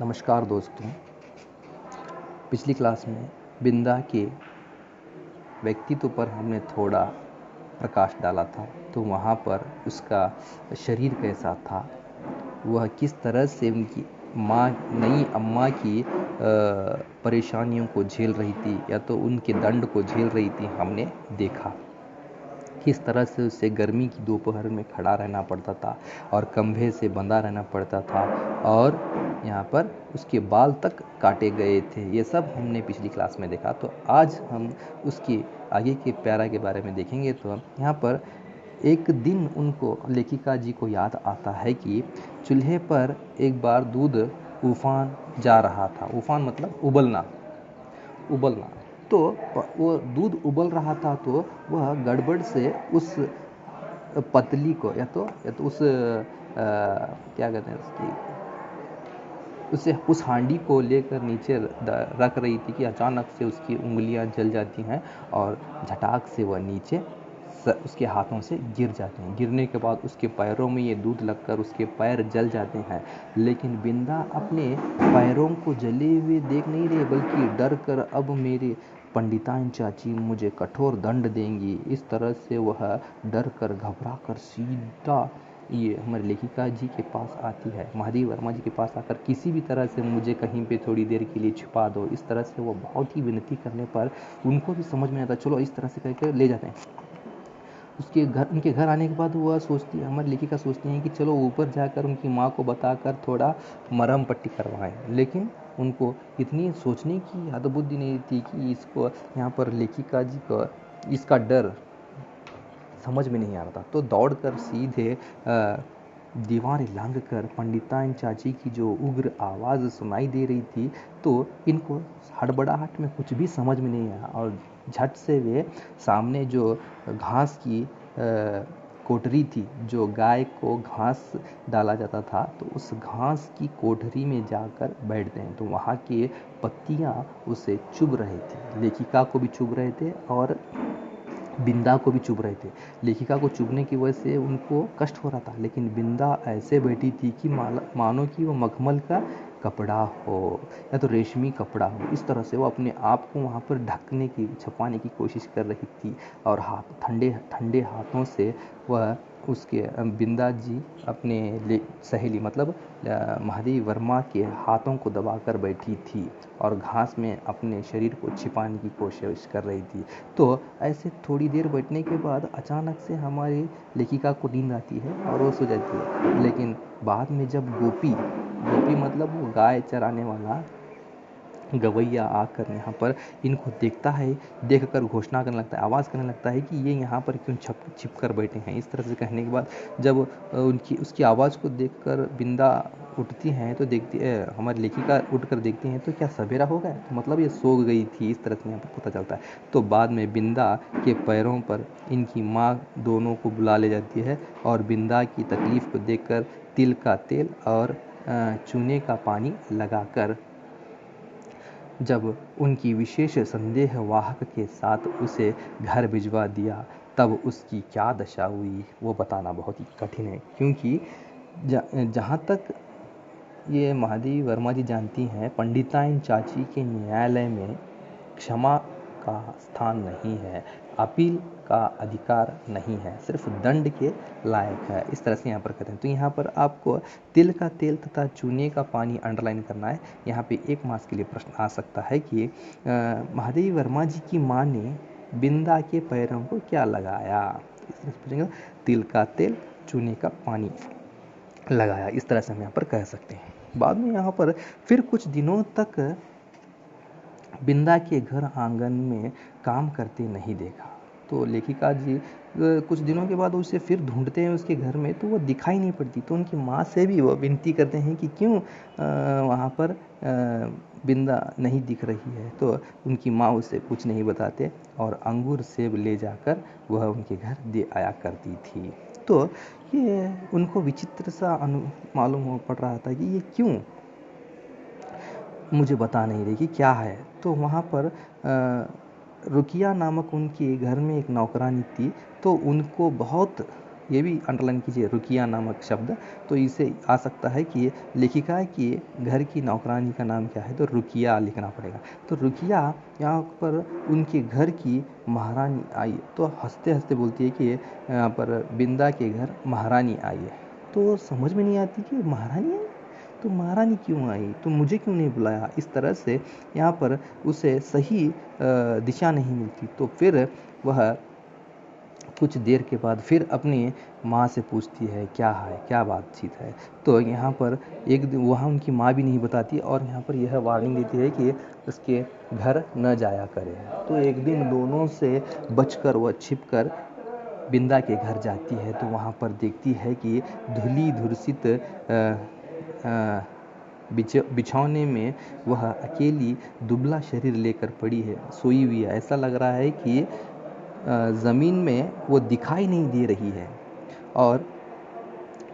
नमस्कार दोस्तों। पिछली क्लास में बिंदा के व्यक्तित्व पर हमने थोड़ा प्रकाश डाला था। तो वहाँ पर उसका शरीर कैसा था, वह किस तरह से उनकी नई अम्मा की परेशानियों को झेल रही थी या तो उनके दंड को झेल रही थी, हमने देखा। किस तरह से उसे गर्मी की दोपहर में खड़ा रहना पड़ता था और कंधे से बंधा रहना पड़ता था और यहाँ पर उसके बाल तक काटे गए थे। ये सब हमने पिछली क्लास में देखा। तो आज हम उसके आगे के प्यारा के बारे में देखेंगे। तो यहाँ पर एक दिन उनको लेखिका जी को याद आता है कि चूल्हे पर एक बार दूध उफान जा रहा था। उफान मतलब उबलना। तो वो दूध उबल रहा था, तो वह गड़बड़ से उस पतली को या तो उस क्या कहते हैं उस हांडी को लेकर नीचे रख रही थी कि अचानक से उसकी उंगलियां जल जाती हैं और झटाक से वह नीचे उसके हाथों से गिर जाते हैं। गिरने के बाद उसके पैरों में ये दूध लगकर उसके पैर जल जाते हैं। लेकिन बिंदा अपने पैरों को जले हुए देख नहीं रही, बल्कि डर कर अब मेरे पंडिताइन चाची मुझे कठोर दंड देंगी, इस तरह से वह डर कर घबरा कर सीधा ये हमारे लेखिका जी के पास आती है। महादेव वर्मा जी के पास आकर किसी भी तरह से मुझे कहीं पे थोड़ी देर के लिए छुपा दो, इस तरह से वो बहुत ही विनती करने पर उनको भी समझ में आता, चलो इस तरह से करके ले जाते हैं। उनके घर आने के बाद वह सोचती, हमारी लेखिका सोचती हैं कि चलो ऊपर जाकर उनकी माँ को बताकर थोड़ा मरहम पट्टी करवाएं। लेकिन उनको इतनी सोचने की हद बुद्धि नहीं थी कि इसको यहाँ पर लेखिका जी को इसका डर समझ में नहीं आ रहा था। तो दौड़कर सीधे दीवार लांघ कर पंडिताइन चाची की जो उग्र आवाज़ सुनाई दे रही थी, तो इनको हड़बड़ाहट में कुछ भी समझ में नहीं आया और झट से वे सामने जो घास की कोठरी थी, जो गाय को घास डाला जाता था, तो उस घास की कोठरी में जाकर बैठते हैं। तो वहाँ के पत्तियाँ उसे चुभ रहे थे, लेखिका को भी चुभ रहे थे और बिंदा को भी चुभ रहे थे। लेखिका को चुभने की वजह से उनको कष्ट हो रहा था, लेकिन बिंदा ऐसे बैठी थी कि मानो कि वो मखमल का कपड़ा हो या तो रेशमी कपड़ा हो। इस तरह से वो अपने आप को वहाँ पर ढकने की, छुपाने की कोशिश कर रही थी और ठंडे ठंडे हाथों से वह उसके बिंदा जी अपने सहेली मतलब महादेवी वर्मा के हाथों को दबाकर बैठी थी और घास में अपने शरीर को छिपाने की कोशिश कर रही थी। तो ऐसे थोड़ी देर बैठने के बाद अचानक से हमारी लेखिका को नींद आती है और वो सो जाती है। लेकिन बाद में जब गोपी मतलब वो गाय चराने वाला गवैया आकर यहाँ पर इनको देखता है, देखकर घोषणा करने लगता है, आवाज़ करने लगता है कि ये यहाँ पर क्यों छिप कर बैठे हैं। इस तरह से कहने के बाद जब उसकी आवाज़ को देखकर बिंदा उठती हैं तो देखती है, हमारी लेखिका उठकर देखती हैं तो क्या सवेरा हो गया, तो मतलब ये सो गई थी। इस तरह से यहाँ पर पता चलता है। तो बाद में बिंदा के पैरों पर इनकी माँ दोनों को बुला ले जाती है और बिंदा की तकलीफ़ को देखकर तिल का तेल और चूने का पानी लगाकर जब उनकी विशेष संदेहवाहक के साथ उसे घर भिजवा दिया, तब उसकी क्या दशा हुई वो बताना बहुत ही कठिन है। क्योंकि जहाँ तक ये महादेवी वर्मा जी जानती हैं, पंडिताइन चाची के न्यायालय में क्षमा का स्थान नहीं है, अपील का अधिकार नहीं है, सिर्फ दंड के लायक है। इस तरह से यहाँ पर कहते हैं। तो यहाँ पर आपको तिल का तेल तथा चूने का पानी अंडरलाइन करना है। यहाँ पे एक मास के लिए प्रश्न आ सकता है कि महादेवी वर्मा जी की माँ ने बिंदा के पैरों को क्या लगाया। इस तरह से पूछेंगे, तिल का तेल चूने का पानी लगाया, इस तरह से हम यहाँ पर कह सकते हैं। बाद में यहाँ पर फिर कुछ दिनों तक बिंदा के घर आंगन में काम करते नहीं देखा। तो लेखिका जी कुछ दिनों के बाद उसे फिर ढूंढते हैं उसके घर में, तो वो दिखाई नहीं पड़ती। तो उनकी माँ से भी वो विनती करते हैं कि क्यों वहाँ पर बिंदा नहीं दिख रही है। तो उनकी माँ उसे कुछ नहीं बताते और अंगूर सेब ले जाकर वह उनके घर दे आया करती थी। तो ये उनको विचित्र सा मालूम हो पड़ रहा था कि ये क्यों मुझे बता नहीं रही कि क्या है। तो वहाँ पर रुकिया नामक उनके घर में एक नौकरानी थी। तो उनको बहुत ये भी अंडरलाइन कीजिए, रुकिया नामक शब्द। तो इसे आ सकता है कि लेखिका की घर की नौकरानी का नाम क्या है, तो रुकिया लिखना पड़ेगा। तो रुकिया यहाँ पर उनके घर की महारानी आई, तो हंसते हंसते बोलती है कि यहाँ पर बिंदा के घर महारानी आई है। तो समझ में नहीं आती कि महारानी आई, तो महारानी क्यों आई, तो मुझे क्यों नहीं बुलाया। इस तरह से यहाँ पर उसे सही दिशा नहीं मिलती। तो फिर वह कुछ देर के बाद फिर अपनी माँ से पूछती है क्या बातचीत है। तो यहाँ पर एक दिन वहाँ उनकी माँ भी नहीं बताती, और यहाँ पर यह वार्निंग देती है कि उसके घर न जाया करे। तो एक दिन दोनों से बचकर वह छिपकर बिंदा के घर जाती है। तो वहाँ पर देखती है कि धुली धुरसित बिछौने में वह अकेली दुबला शरीर लेकर पड़ी है, सोई हुई है। ऐसा लग रहा है कि ज़मीन में वो दिखाई नहीं दे रही है, और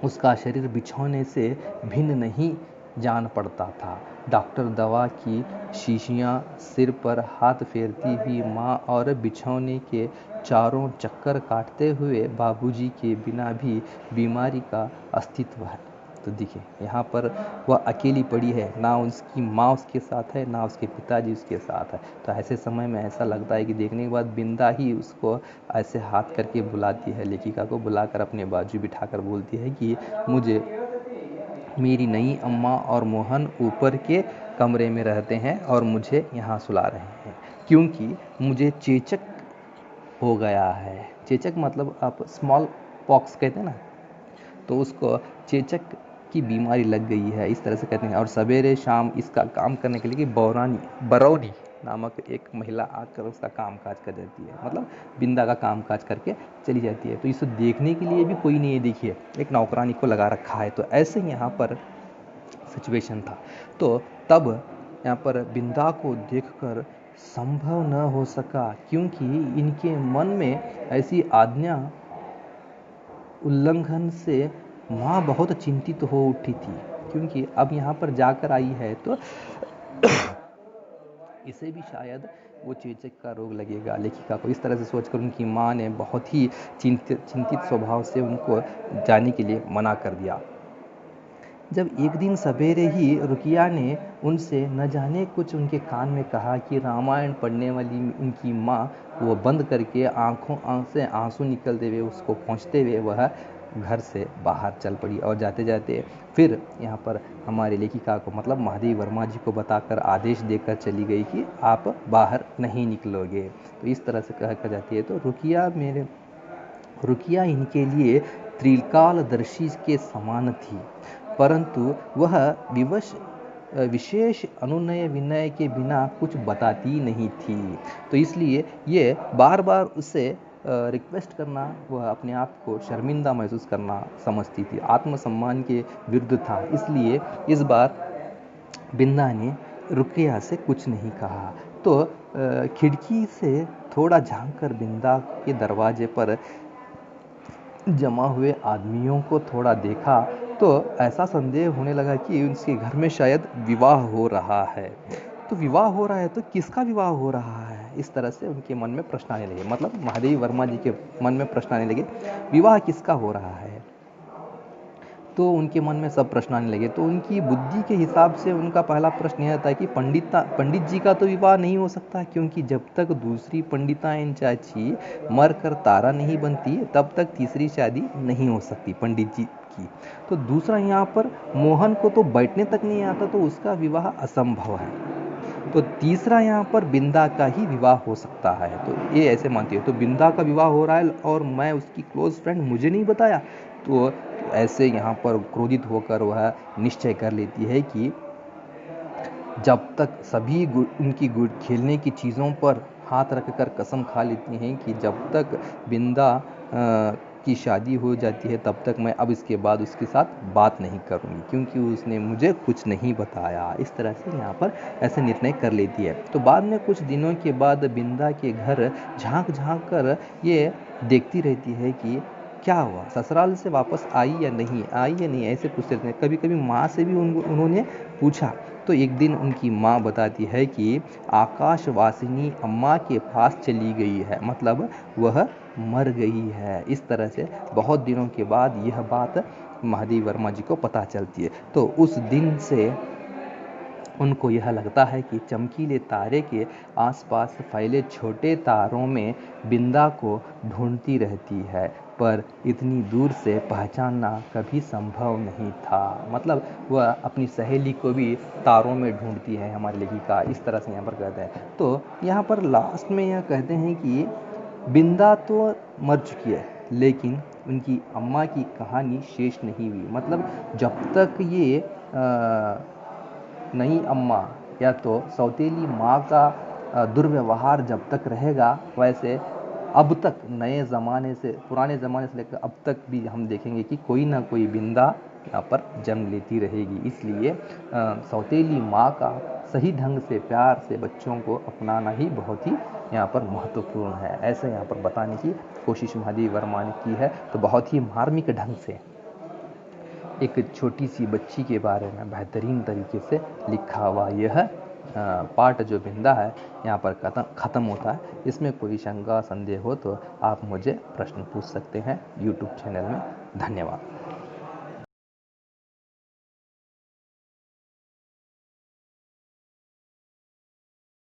उसका शरीर बिछौने से भिन्न नहीं जान पड़ता था। डॉक्टर दवा की शीशियाँ सिर पर हाथ फेरती हुई माँ और बिछौने के चारों चक्कर काटते हुए बाबूजी के बिना भी बीमारी का अस्तित्व है। तो देखिए यहाँ पर वह अकेली पड़ी है, ना उसकी माँ उसके साथ है, ना उसके पिताजी उसके साथ है। तो ऐसे समय में ऐसा लगता है कि देखने के बाद बिंदा ही उसको ऐसे हाथ करके बुलाती है, लेखिका को बुलाकर अपने बाजू बिठाकर बोलती है कि मुझे मेरी नई अम्मा और मोहन ऊपर के कमरे में रहते हैं और मुझे यहाँ सुला रहे हैं, क्योंकि मुझे चेचक हो गया है। चेचक मतलब आप स्मॉल पॉक्स कहते हैं ना, तो उसको चेचक की बीमारी लग गई है, इस तरह से कहते हैं। और सवेरे शाम इसका काम करने के लिए बरौनी नामक एक महिला आकर उसका काम काज कर जाती है, मतलब बिंदा का काम काज करके चली जाती है। तो इसे देखने के लिए भी कोई नहीं है, देखिए एक नौकरानी को लगा रखा है। तो ऐसे यहाँ पर सिचुएशन था। तो तब यहाँ पर बिंदा को देखकर संभव न हो सका, क्योंकि इनके मन में ऐसी आज्ञा उल्लंघन से माँ बहुत चिंतित हो उठी थी, क्योंकि अब यहाँ पर जाकर आई है तो इसे भी शायद वो चेचक का रोग लगेगा, लेखिका को। इस तरह से सोचकर उनकी माँ ने बहुत ही चिंतित स्वभाव से उनको जाने के लिए मना कर दिया। जब एक दिन सवेरे ही रुकिया ने उनसे न जाने कुछ उनके कान में कहा कि रामायण पढ़ने वाली उनकी माँ वो बंद करके आंखों से आंसू निकलते हुए उसको पहुँचते हुए वह घर से बाहर चल पड़ी। और जाते जाते फिर यहाँ पर हमारे लेखिका को मतलब महादेवी वर्मा जी को बताकर आदेश देकर चली गई कि आप बाहर नहीं निकलोगे। तो इस तरह से कह कर जाती है। तो रुकिया इनके लिए त्रिकालदर्शी के समान थी, परंतु वह विशेष अनुनय विनय के बिना कुछ बताती नहीं थी। तो इसलिए ये बार बार उससे रिक्वेस्ट करना, वह अपने आप को शर्मिंदा महसूस करना समझती थी, आत्मसम्मान के विरुद्ध था। इसलिए इस बार बिंदा ने रुकिया से कुछ नहीं कहा। तो खिड़की से थोड़ा झांककर बिंदा के दरवाजे पर जमा हुए आदमियों को थोड़ा देखा, तो ऐसा संदेह होने लगा कि उनके घर में शायद विवाह हो रहा है। तो विवाह हो रहा है तो किसका विवाह हो रहा है, इस तरह से उनके मन में प्रश्न आने लगे। मतलब महादेवी वर्मा जी के मन में प्रश्न आने लगे, विवाह किसका हो रहा है। तो उनके मन में सब प्रश्न आने लगे। तो उनकी बुद्धि के हिसाब से उनका पहला प्रश्न यह था कि पंडित जी का तो विवाह नहीं हो सकता, क्योंकि जब तक दूसरी पंडिताइन चाची मर कर तारा नहीं बनती तब तक तीसरी शादी नहीं हो सकती पंडित जी की। तो दूसरा यहाँ पर मोहन को तो बैठने तक नहीं आता, तो उसका विवाह असंभव है। तो तीसरा यहाँ पर बिंदा का ही विवाह हो सकता है। तो ये ऐसे मानती है। तो बिंदा का विवाह हो रहा है और मैं उसकी क्लोज फ्रेंड, मुझे नहीं बताया। तो ऐसे यहाँ पर क्रोधित होकर वह निश्चय कर लेती है कि जब तक सभी उनकी खेलने की चीज़ों पर हाथ रखकर कसम खा लेती हैं कि जब तक बिंदा की शादी हो जाती है तब तक मैं अब इसके बाद उसके साथ बात नहीं करूँगी, क्योंकि उसने मुझे कुछ नहीं बताया। इस तरह से यहाँ पर ऐसे निर्णय कर लेती है। तो बाद में कुछ दिनों के बाद बिंदा के घर झांक कर ये देखती रहती है कि क्या हुआ, ससुराल से वापस आई या नहीं, ऐसे पूछते रहते हैं। कभी कभी माँ से भी उन्होंने पूछा तो एक दिन उनकी माँ बताती है कि आकाशवासिनी अम्मा के पास चली गई है, मतलब वह मर गई है। इस तरह से बहुत दिनों के बाद यह बात महादेव वर्मा जी को पता चलती है। तो उस दिन से उनको यह लगता है कि चमकीले तारे के आसपास फैले छोटे तारों में बिंदा को ढूंढती रहती है, पर इतनी दूर से पहचानना कभी संभव नहीं था। मतलब वह अपनी सहेली को भी तारों में ढूंढती है, हमारी लेखिका इस तरह से यहाँ पर कहते हैं। तो यहाँ पर लास्ट में यह कहते हैं कि बिंदा तो मर चुकी है, लेकिन उनकी अम्मा की कहानी शेष नहीं हुई। मतलब जब तक ये नई अम्मा या तो सौतेली माँ का दुर्व्यवहार जब तक रहेगा, वैसे अब तक नए ज़माने से, पुराने ज़माने से लेकर अब तक भी हम देखेंगे कि कोई ना कोई बिंदा यहाँ पर जन्म लेती रहेगी। इसलिए सौतेली माँ का सही ढंग से प्यार से बच्चों को अपनाना ही बहुत ही यहाँ पर महत्वपूर्ण है। ऐसे यहाँ पर बताने की कोशिश महादेव वर्मा ने की है। तो बहुत ही मार्मिक ढंग से एक छोटी सी बच्ची के बारे में बेहतरीन तरीके से लिखा हुआ यह पार्ट जो बिंदा है यहाँ पर ख़त्म होता है। इसमें कोई शंका संदेह हो तो आप मुझे प्रश्न पूछ सकते हैं यूट्यूब चैनल में। धन्यवाद।